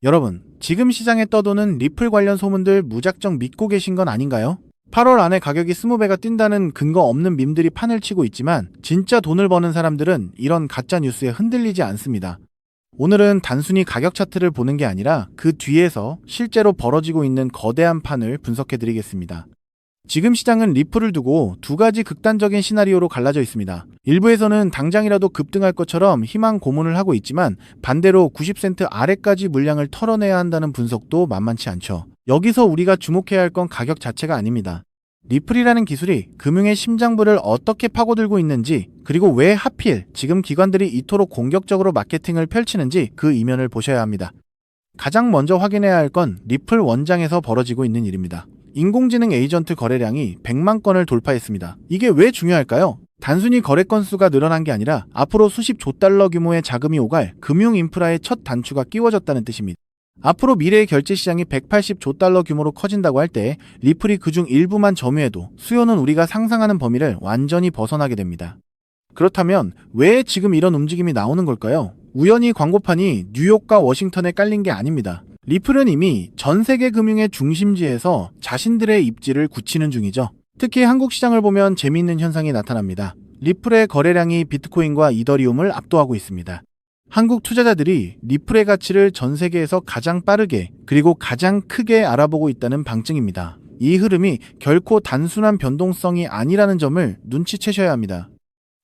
여러분, 지금 시장에 떠도는 리플 관련 소문들 무작정 믿고 계신 건 아닌가요? 8월 안에 가격이 20배가 뛴다는 근거 없는 밈들이 판을 치고 있지만 진짜 돈을 버는 사람들은 이런 가짜 뉴스에 흔들리지 않습니다. 오늘은 단순히 가격 차트를 보는 게 아니라 그 뒤에서 실제로 벌어지고 있는 거대한 판을 분석해 드리겠습니다. 지금 시장은 리플을 두고 두 가지 극단적인 시나리오로 갈라져 있습니다. 일부에서는 당장이라도 급등할 것처럼 희망 고문을 하고 있지만 반대로 90센트 아래까지 물량을 털어내야 한다는 분석도 만만치 않죠. 여기서 우리가 주목해야 할 건 가격 자체가 아닙니다. 리플이라는 기술이 금융의 심장부를 어떻게 파고들고 있는지, 그리고 왜 하필 지금 기관들이 이토록 공격적으로 마케팅을 펼치는지 그 이면을 보셔야 합니다. 가장 먼저 확인해야 할 건 리플 원장에서 벌어지고 있는 일입니다. 인공지능 에이전트 거래량이 100만 건을 돌파했습니다. 이게 왜 중요할까요? 단순히 거래 건수가 늘어난 게 아니라 앞으로 수십 조 달러 규모의 자금이 오갈 금융 인프라의 첫 단추가 끼워졌다는 뜻입니다. 앞으로 미래의 결제 시장이 180조 달러 규모로 커진다고 할 때 리플이 그중 일부만 점유해도 수요는 우리가 상상하는 범위를 완전히 벗어나게 됩니다. 그렇다면 왜 지금 이런 움직임이 나오는 걸까요? 우연히 광고판이 뉴욕과 워싱턴에 깔린 게 아닙니다. 리플은 이미 전 세계 금융의 중심지에서 자신들의 입지를 굳히는 중이죠. 특히 한국 시장을 보면 재미있는 현상이 나타납니다. 리플의 거래량이 비트코인과 이더리움을 압도하고 있습니다. 한국 투자자들이 리플의 가치를 전 세계에서 가장 빠르게 그리고 가장 크게 알아보고 있다는 방증입니다. 이 흐름이 결코 단순한 변동성이 아니라는 점을 눈치채셔야 합니다.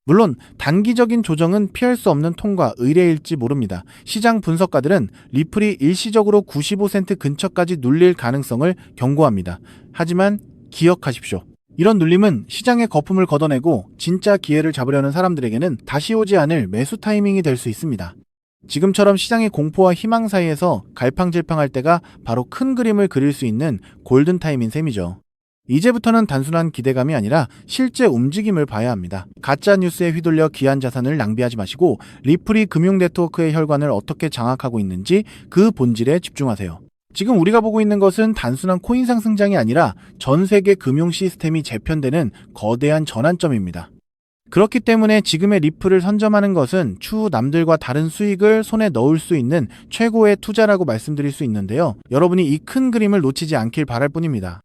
물론 단기적인 조정은 피할 수 없는 통과 의례일지 모릅니다. 시장 분석가들은 리플이 일시적으로 95센트 근처까지 눌릴 가능성을 경고합니다. 하지만 기억하십시오. 이런 눌림은 시장의 거품을 걷어내고 진짜 기회를 잡으려는 사람들에게는 다시 오지 않을 매수 타이밍이 될 수 있습니다. 지금처럼 시장의 공포와 희망 사이에서 갈팡질팡할 때가 바로 큰 그림을 그릴 수 있는 골든 타임인 셈이죠. 이제부터는 단순한 기대감이 아니라 실제 움직임을 봐야 합니다. 가짜 뉴스에 휘둘려 귀한 자산을 낭비하지 마시고 리플이 금융 네트워크의 혈관을 어떻게 장악하고 있는지 그 본질에 집중하세요. 지금 우리가 보고 있는 것은 단순한 코인 상승장이 아니라 전 세계 금융 시스템이 재편되는 거대한 전환점입니다. 그렇기 때문에 지금의 리플을 선점하는 것은 추후 남들과 다른 수익을 손에 넣을 수 있는 최고의 투자라고 말씀드릴 수 있는데요. 여러분이 이 큰 그림을 놓치지 않길 바랄 뿐입니다.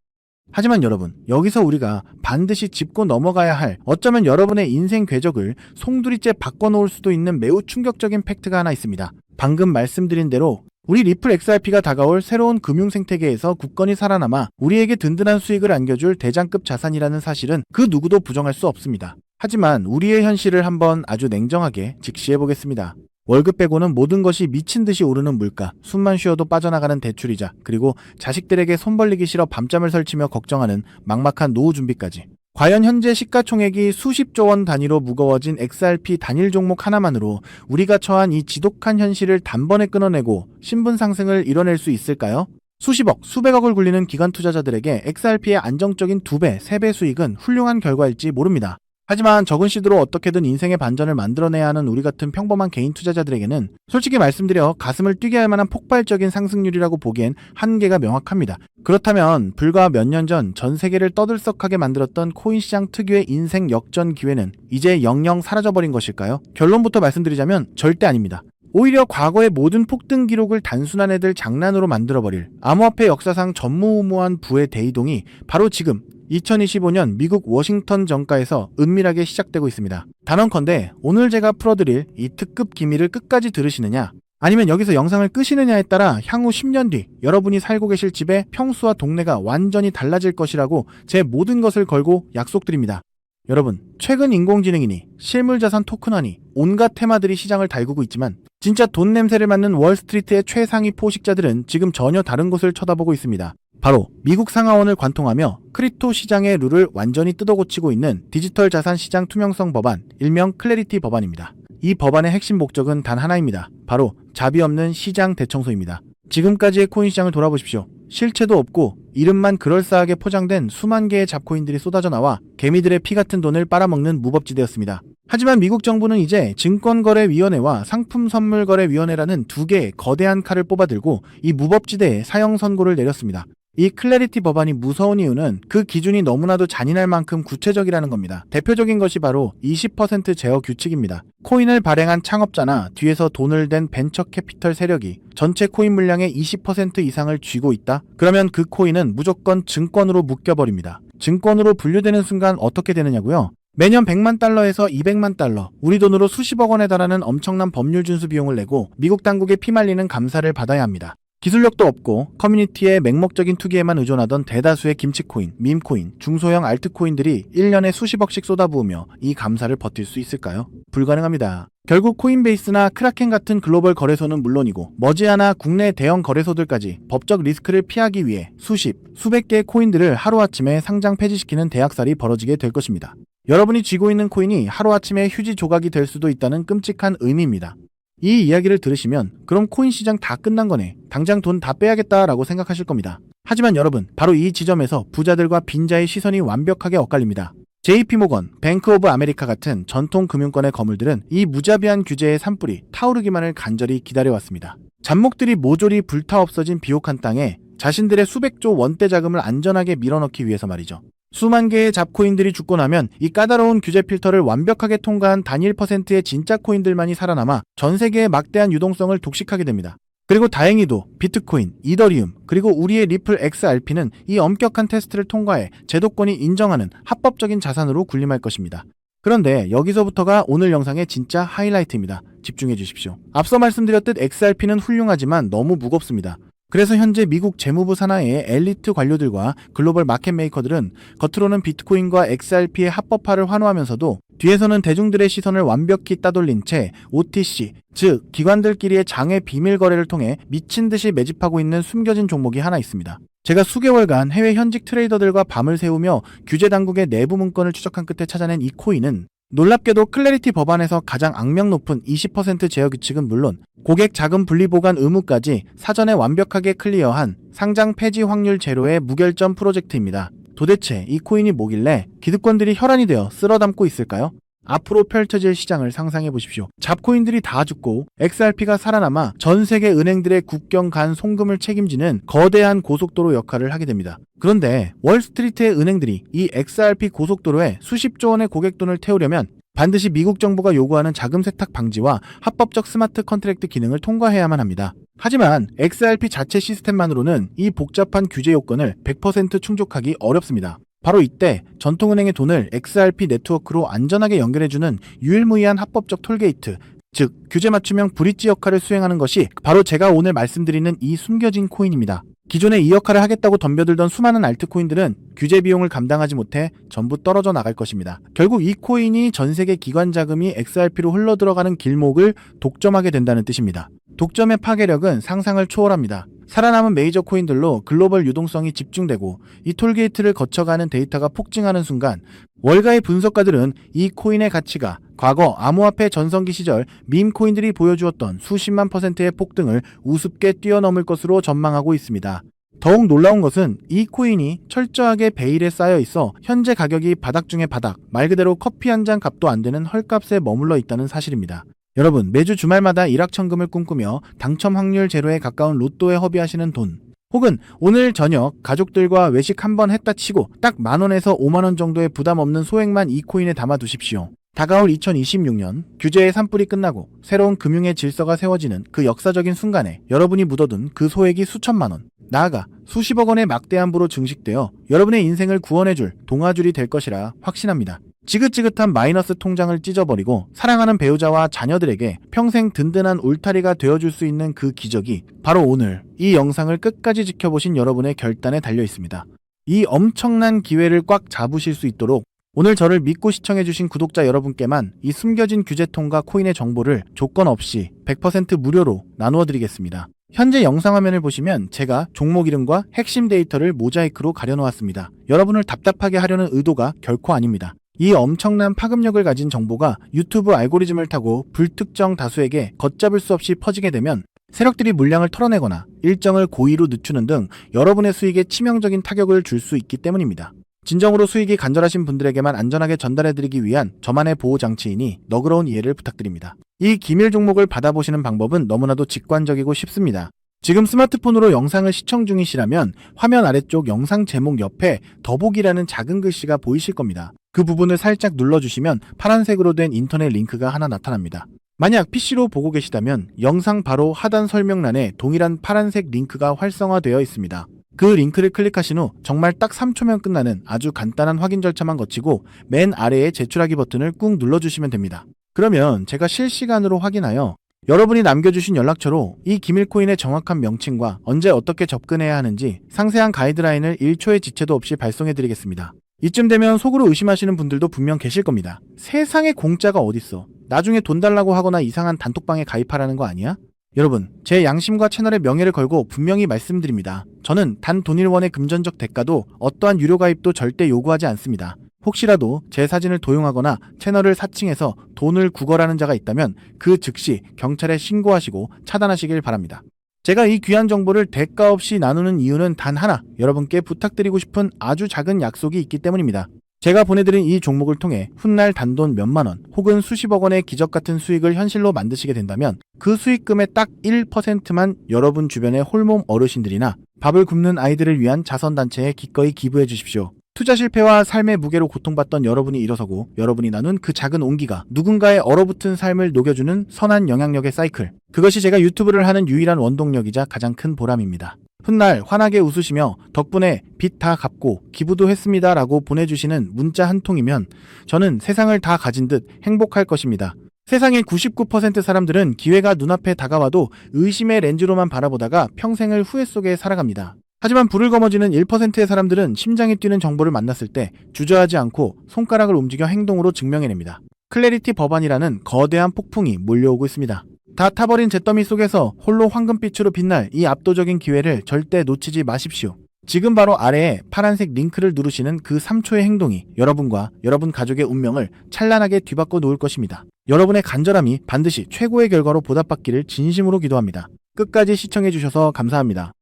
하지만 여러분, 여기서 우리가 반드시 짚고 넘어가야 할, 어쩌면 여러분의 인생 궤적을 송두리째 바꿔놓을 수도 있는 매우 충격적인 팩트가 하나 있습니다. 방금 말씀드린 대로 우리 리플 XRP가 다가올 새로운 금융 생태계에서 굳건히 살아남아 우리에게 든든한 수익을 안겨줄 대장급 자산이라는 사실은 그 누구도 부정할 수 없습니다. 하지만 우리의 현실을 한번 아주 냉정하게 직시해보겠습니다. 월급 빼고는 모든 것이 미친 듯이 오르는 물가, 숨만 쉬어도 빠져나가는 대출이자, 그리고 자식들에게 손 벌리기 싫어 밤잠을 설치며 걱정하는 막막한 노후 준비까지. 과연 현재 시가총액이 수십조 원 단위로 무거워진 XRP 단일 종목 하나만으로 우리가 처한 이 지독한 현실을 단번에 끊어내고 신분 상승을 이뤄낼 수 있을까요? 수십억, 수백억을 굴리는 기관 투자자들에게 XRP의 안정적인 2배, 3배 수익은 훌륭한 결과일지 모릅니다. 하지만 적은 시드로 어떻게든 인생의 반전을 만들어내야 하는 우리 같은 평범한 개인 투자자들에게는 솔직히 말씀드려 가슴을 뛰게 할 만한 폭발적인 상승률이라고 보기엔 한계가 명확합니다. 그렇다면 불과 몇 년 전 전 세계를 떠들썩하게 만들었던 코인 시장 특유의 인생 역전 기회는 이제 영영 사라져버린 것일까요? 결론부터 말씀드리자면 절대 아닙니다. 오히려 과거의 모든 폭등 기록을 단순한 애들 장난으로 만들어버릴 암호화폐 역사상 전무후무한 부의 대이동이 바로 지금 2025년 미국 워싱턴 정가에서 은밀하게 시작되고 있습니다. 단언컨대 오늘 제가 풀어드릴 이 특급 기밀을 끝까지 들으시느냐, 아니면 여기서 영상을 끄시느냐에 따라 향후 10년 뒤 여러분이 살고 계실 집의 평수와 동네가 완전히 달라질 것이라고 제 모든 것을 걸고 약속드립니다. 여러분, 최근 인공지능이니 실물자산 토큰화니 온갖 테마들이 시장을 달구고 있지만 진짜 돈 냄새를 맡는 월스트리트의 최상위 포식자들은 지금 전혀 다른 곳을 쳐다보고 있습니다. 바로 미국 상하원을 관통하며 크립토 시장의 룰을 완전히 뜯어고치고 있는 디지털 자산 시장 투명성 법안, 일명 클래리티 법안입니다. 이 법안의 핵심 목적은 단 하나입니다. 바로 자비 없는 시장 대청소입니다. 지금까지의 코인 시장을 돌아보십시오. 실체도 없고 이름만 그럴싸하게 포장된 수만 개의 잡코인들이 쏟아져 나와 개미들의 피 같은 돈을 빨아먹는 무법지대였습니다. 하지만 미국 정부는 이제 증권거래위원회와 상품선물거래위원회라는 두 개의 거대한 칼을 뽑아들고 이 무법지대에 사형 선고를 내렸습니다. 이 클래리티 법안이 무서운 이유는 그 기준이 너무나도 잔인할 만큼 구체적이라는 겁니다. 대표적인 것이 바로 20% 제어 규칙입니다. 코인을 발행한 창업자나 뒤에서 돈을 댄 벤처 캐피털 세력이 전체 코인 물량의 20% 이상을 쥐고 있다? 그러면 그 코인은 무조건 증권으로 묶여버립니다. 증권으로 분류되는 순간 어떻게 되느냐고요? 매년 100만 달러에서 200만 달러, 우리 돈으로 수십억 원에 달하는 엄청난 법률 준수 비용을 내고 미국 당국에 피말리는 감사를 받아야 합니다. 기술력도 없고 커뮤니티의 맹목적인 투기에만 의존하던 대다수의 김치코인, 밈코인, 중소형 알트코인들이 1년에 수십억씩 쏟아부으며 이 감사를 버틸 수 있을까요? 불가능합니다. 결국 코인베이스나 크라켄 같은 글로벌 거래소는 물론이고 머지않아 국내 대형 거래소들까지 법적 리스크를 피하기 위해 수백 개의 코인들을 하루아침에 상장 폐지시키는 대학살이 벌어지게 될 것입니다. 여러분이 쥐고 있는 코인이 하루아침에 휴지 조각이 될 수도 있다는 끔찍한 의미입니다. 이 이야기를 들으시면 그럼 코인 시장 다 끝난 거네, 당장 돈 다 빼야겠다라고 생각하실 겁니다. 하지만 여러분, 바로 이 지점에서 부자들과 빈자의 시선이 완벽하게 엇갈립니다. JP모건, 뱅크 오브 아메리카 같은 전통 금융권의 거물들은 이 무자비한 규제의 산불이 타오르기만을 간절히 기다려왔습니다. 잡목들이 모조리 불타 없어진 비옥한 땅에 자신들의 수백조 원대 자금을 안전하게 밀어넣기 위해서 말이죠. 수만 개의 잡코인들이 죽고 나면 이 까다로운 규제 필터를 완벽하게 통과한 단일 %의 진짜 코인들만이 살아남아 전 세계의 막대한 유동성을 독식하게 됩니다. 그리고 다행히도 비트코인, 이더리움, 그리고 우리의 리플 XRP는 이 엄격한 테스트를 통과해 제도권이 인정하는 합법적인 자산으로 군림할 것입니다. 그런데 여기서부터가 오늘 영상의 진짜 하이라이트입니다. 집중해 주십시오. 앞서 말씀드렸듯 XRP는 훌륭하지만 너무 무겁습니다. 그래서 현재 미국 재무부 산하의 엘리트 관료들과 글로벌 마켓 메이커들은 겉으로는 비트코인과 XRP의 합법화를 환호하면서도 뒤에서는 대중들의 시선을 완벽히 따돌린 채 OTC, 즉 기관들끼리의 장외 비밀 거래를 통해 미친 듯이 매집하고 있는 숨겨진 종목이 하나 있습니다. 제가 수개월간 해외 현직 트레이더들과 밤을 새우며 규제 당국의 내부 문건을 추적한 끝에 찾아낸 이 코인은 놀랍게도 클래리티 법안에서 가장 악명 높은 20% 제어 규칙은 물론 고객 자금 분리 보관 의무까지 사전에 완벽하게 클리어한 상장 폐지 확률 제로의 무결점 프로젝트입니다. 도대체 이 코인이 뭐길래 기득권들이 혈안이 되어 쓸어담고 있을까요? 앞으로 펼쳐질 시장을 상상해 보십시오. 잡코인들이 다 죽고 XRP가 살아남아 전 세계 은행들의 국경 간 송금을 책임지는 거대한 고속도로 역할을 하게 됩니다. 그런데 월스트리트의 은행들이 이 XRP 고속도로에 수십조 원의 고객돈을 태우려면 반드시 미국 정부가 요구하는 자금 세탁 방지와 합법적 스마트 컨트랙트 기능을 통과해야만 합니다. 하지만 XRP 자체 시스템만으로는 이 복잡한 규제 요건을 100% 충족하기 어렵습니다. 바로 이때 전통은행의 돈을 XRP 네트워크로 안전하게 연결해주는 유일무이한 합법적 톨게이트, 즉 규제 맞춤형 브릿지 역할을 수행하는 것이 바로 제가 오늘 말씀드리는 이 숨겨진 코인입니다. 기존에 이 역할을 하겠다고 덤벼들던 수많은 알트코인들은 규제 비용을 감당하지 못해 전부 떨어져 나갈 것입니다. 결국 이 코인이 전 세계 기관 자금이 XRP로 흘러들어가는 길목을 독점하게 된다는 뜻입니다. 독점의 파괴력은 상상을 초월합니다. 살아남은 메이저 코인들로 글로벌 유동성이 집중되고 이 톨게이트를 거쳐가는 데이터가 폭증하는 순간 월가의 분석가들은 이 코인의 가치가 과거 암호화폐 전성기 시절 밈 코인들이 보여주었던 수십만 %의 폭등을 우습게 뛰어넘을 것으로 전망하고 있습니다. 더욱 놀라운 것은 이 코인이 철저하게 베일에 쌓여 있어 현재 가격이 바닥 중의 바닥, 말 그대로 커피 한 잔 값도 안 되는 헐값에 머물러 있다는 사실입니다. 여러분, 매주 주말마다 일확천금을 꿈꾸며 당첨 확률 제로에 가까운 로또에 허비하시는 돈, 혹은 오늘 저녁 가족들과 외식 한번 했다 치고 딱 10,000원에서 50,000원 정도의 부담 없는 소액만 이 코인에 담아 두십시오. 다가올 2026년 규제의 산불이 끝나고 새로운 금융의 질서가 세워지는 그 역사적인 순간에 여러분이 묻어둔 그 소액이 수천만 원, 나아가 수십억 원의 막대한 부로 증식되어 여러분의 인생을 구원해줄 동아줄이 될 것이라 확신합니다. 지긋지긋한 마이너스 통장을 찢어버리고 사랑하는 배우자와 자녀들에게 평생 든든한 울타리가 되어줄 수 있는 그 기적이 바로 오늘 이 영상을 끝까지 지켜보신 여러분의 결단에 달려 있습니다. 이 엄청난 기회를 꽉 잡으실 수 있도록 오늘 저를 믿고 시청해주신 구독자 여러분께만 이 숨겨진 규제통과 코인의 정보를 조건 없이 100% 무료로 나누어드리겠습니다. 현재 영상 화면을 보시면 제가 종목 이름과 핵심 데이터를 모자이크로 가려놓았습니다. 여러분을 답답하게 하려는 의도가 결코 아닙니다. 이 엄청난 파급력을 가진 정보가 유튜브 알고리즘을 타고 불특정 다수에게 걷잡을 수 없이 퍼지게 되면 세력들이 물량을 털어내거나 일정을 고의로 늦추는 등 여러분의 수익에 치명적인 타격을 줄 수 있기 때문입니다. 진정으로 수익이 간절하신 분들에게만 안전하게 전달해드리기 위한 저만의 보호장치이니 너그러운 이해를 부탁드립니다. 이 기밀 종목을 받아보시는 방법은 너무나도 직관적이고 쉽습니다. 지금 스마트폰으로 영상을 시청 중이시라면 화면 아래쪽 영상 제목 옆에 더보기라는 작은 글씨가 보이실 겁니다. 그 부분을 살짝 눌러주시면 파란색으로 된 인터넷 링크가 하나 나타납니다. 만약 PC로 보고 계시다면 영상 바로 하단 설명란에 동일한 파란색 링크가 활성화되어 있습니다. 그 링크를 클릭하신 후 정말 딱 3초면 끝나는 아주 간단한 확인 절차만 거치고 맨 아래에 제출하기 버튼을 꾹 눌러주시면 됩니다. 그러면 제가 실시간으로 확인하여 여러분이 남겨주신 연락처로 이 기밀코인의 정확한 명칭과 언제 어떻게 접근해야 하는지 상세한 가이드라인을 1초의 지체도 없이 발송해드리겠습니다. 이쯤 되면 속으로 의심하시는 분들도 분명 계실 겁니다. 세상에 공짜가 어딨어. 나중에 돈 달라고 하거나 이상한 단톡방에 가입하라는 거 아니야? 여러분, 제 양심과 채널의 명예를 걸고 분명히 말씀드립니다. 저는 단 돈일원의 금전적 대가도 어떠한 유료 가입도 절대 요구하지 않습니다. 혹시라도 제 사진을 도용하거나 채널을 사칭해서 돈을 구걸하는 자가 있다면 그 즉시 경찰에 신고하시고 차단하시길 바랍니다. 제가 이 귀한 정보를 대가 없이 나누는 이유는 단 하나, 여러분께 부탁드리고 싶은 아주 작은 약속이 있기 때문입니다. 제가 보내드린 이 종목을 통해 훗날 단돈 몇만 원 혹은 수십억 원의 기적 같은 수익을 현실로 만드시게 된다면 그 수익금의 딱 1%만 여러분 주변의 홀몸 어르신들이나 밥을 굶는 아이들을 위한 자선단체에 기꺼이 기부해 주십시오. 투자 실패와 삶의 무게로 고통받던 여러분이 일어서고 여러분이 나눈 그 작은 온기가 누군가의 얼어붙은 삶을 녹여주는 선한 영향력의 사이클. 그것이 제가 유튜브를 하는 유일한 원동력이자 가장 큰 보람입니다. 훗날 환하게 웃으시며 덕분에 빚 다 갚고 기부도 했습니다 라고 보내주시는 문자 한 통이면 저는 세상을 다 가진 듯 행복할 것입니다. 세상의 99% 사람들은 기회가 눈앞에 다가와도 의심의 렌즈로만 바라보다가 평생을 후회 속에 살아갑니다. 하지만 불을 거머쥐는 1%의 사람들은 심장이 뛰는 정보를 만났을 때 주저하지 않고 손가락을 움직여 행동으로 증명해냅니다. 클래리티 법안이라는 거대한 폭풍이 몰려오고 있습니다. 다 타버린 잿더미 속에서 홀로 황금빛으로 빛날 이 압도적인 기회를 절대 놓치지 마십시오. 지금 바로 아래에 파란색 링크를 누르시는 그 3초의 행동이 여러분과 여러분 가족의 운명을 찬란하게 뒤바꿔 놓을 것입니다. 여러분의 간절함이 반드시 최고의 결과로 보답받기를 진심으로 기도합니다. 끝까지 시청해주셔서 감사합니다.